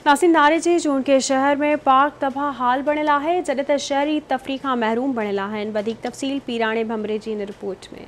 नासिन नारे जे जून के शहर में पार्क तबाह हाल बणियल आहे, जॾहिं त शहरी तफ़री खां महरूम बणियल आहिनि। वधीक तफ़सील पीराणे भमरे जी इन रिपोर्ट में।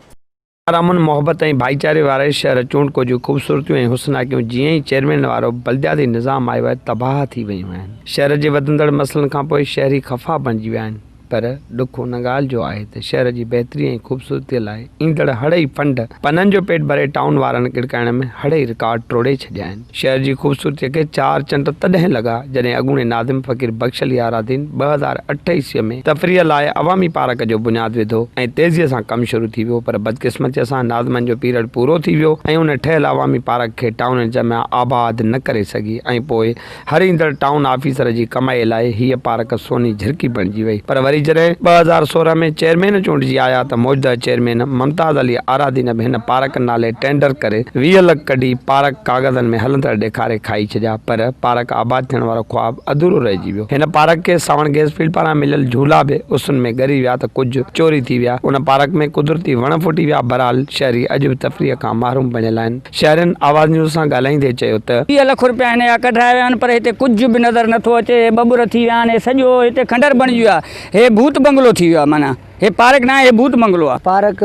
अमन मोहब्बत ऐं भाईचारे वारे शहर चूंडको जूं ख़ूबसूरतियूं ऐं हुस्नाकियूं जीअं ई चेयरमैन वारो बल्दियाती निज़ाम आयो आहे तबाह थी वियूं आहिनि। शहर जे वधंदड़ मसइलनि खां पोइ शहरी ख़फ़ा बणिजी विया आहिनि, पर ॾुख उन ॻाल्हि जो आहे त शहर जी बहितरी ऐं ख़ूबसूरतीअ लाइ ईंदड़ हड़ई फंड पननि जो पेट भरे टाउन वारनि गिड़काइण में हड़ई रिकॉर्ड टोड़े छॾिया आहिनि। शहर जी ख़ूबसूरतीअ खे 4 चंड तॾहिं लॻा जॾहिं अॻूणे नादिम फ़क़ीर बख़्श अली आरादीन 2008 ईस्वीअ में तफ़रीह लाइ अवामी पार्क जो बुनियादु विधो ऐं तेज़ीअ सां कमु शुरू थी वियो, पर बदकिस्मतीअ सां नाज़मनि जो पीरियड पूरो थी वियो ऐं उन ठहियल अवामी पार्क खे टाउन जमिया आबाद न करे सघी ऐं पोइ हर ईंदड़ टाउन ऑफिसर जी कमाई लाइ हीअ पार्क सोनी झिरकी बणिजी वई। पर वरी जॾहिं 2016 में चेयरमैन चूंडिजी आया त मौजूदा चेयरमैन मुमताज़ अली आरादीन बि हिन पार्क नाले टेंडर करे 20 लख कढी पार्क कागज़नि में हलंदड़ ॾेखारे खाई छॾिया, पर पार्क आबाद थियण वारो ख्वाबु अधूरो रहिजी वियो। हिन पार्क खे सावण गैस फील्ड पारां मिलियल झूला बि उसुनि में ॻरी विया त कुझु चोरी थी विया। उन पार्क में कुदरती वण फुटी विया। बहरहाल शहरी अॼु बि तफ़रीह खां महरूम बणियल आहिनि। शहरनि आवाज़ न्यूज़ सां ॻाल्हाईंदे चयो त 20 लख रुपया हिन जा कढाया विया आहिनि, पर हिते कुझु बि नज़र नथो अचे। बबुर थी विया आहिनि, सॼो हिते खंडर बणिजी वियो आहे। हे भूत बंगलो थी वियो आहे, माना हे पार्क न आहे, हे भूत बंगलो आहे। पार्क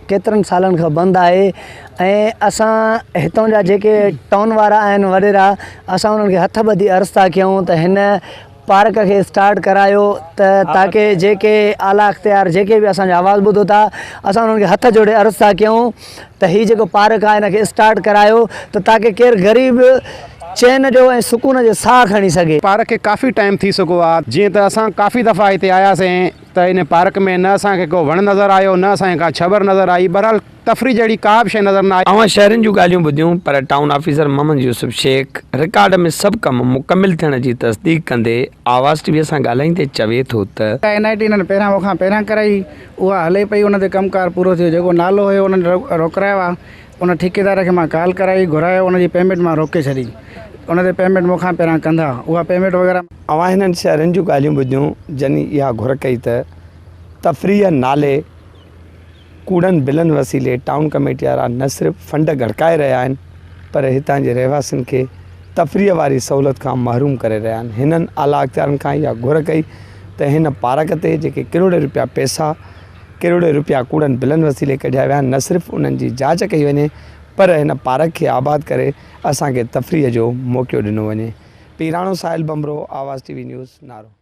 केतिरनि सालनि खां बंदि आहे ऐं असां हितां जा जेके टाउन वारा आहिनि वॾेरा, असां उन्हनि खे हथ ॿधी अर्ज़ु था कयूं त हिन पार्क खे स्टार्ट करायो त ताकी जेके आला अख़्तियार जेके बि असांजी आवाज़ ॿुधो था, असां उन्हनि खे हथ जोड़े अर्ज़ु था कयूं त हीउ जेको पार्क आहे हिन खे स्टार्ट करायो त ताकी केरु ग़रीब चैन जो ऐं सुकून जो साह खणी सघे। पार्क खे काफ़ी टाइम थी सघो आहे, जीअं त असां काफ़ी दफ़ा हिते आयासीं त इन पार्क में न असांखे को वण नज़र आयो, न असांखे का छबर नज़र आई। बहरहाल तफ़री जहिड़ी का बि शइ नज़र न आई। अवां शहरनि जूं ॻाल्हियूं ॿुधियूं, पर town officer Mohammad Yusuf Sheikh record में सभु कम मुकमिल थियण जी तस्दीक कंदे आवाज़ टीवीअ सां ॻाल्हाईंदे चवे थो त NIT हिननि पहिरियां कराई, उहा हले पई, उन ते कमकार पूरो थियो। जेको नालो हुयो उन्हनि रोकरायो आहे, उन ठेकेदार खे मां कॉल कराई, घुरायो, उनजी पेमेंट मां रोके छॾी। उन ते पेमेंट मूंखां पहिरियां कंदा, उहा पेमेंट वग़ैरह। अवां हिननि शहरनि जूं ॻाल्हियूं ॿुधियूं जनी इहा घुर कई त तफ़रीह नाले कूड़नि बिलनि वसीले टाउन कमेटी वारा न सिर्फ़ु फंड गड़काए रहिया आहिनि, पर हितां जे रहवासियुनि खे तफ़रीह वारी सहूलियत खां महरूम करे रहिया आहिनि। हिननि आला अख़्तियारनि खां इहा घुर कई त हिन पार्क ते जेके किरोड़े रुपया पैसा, किरोड़े रुपया कूड़नि बिलनि वसीले कढिया विया आहिनि, न सिर्फ़ु उन्हनि जी जांच कई वञे, पर हिन पार्क खे आबाद करे असांखे तफ़रीह जो मौक़ो ॾिनो वञे। पीराणो साहिल बमरो, आवाज़ TV न्यूज़, नारो।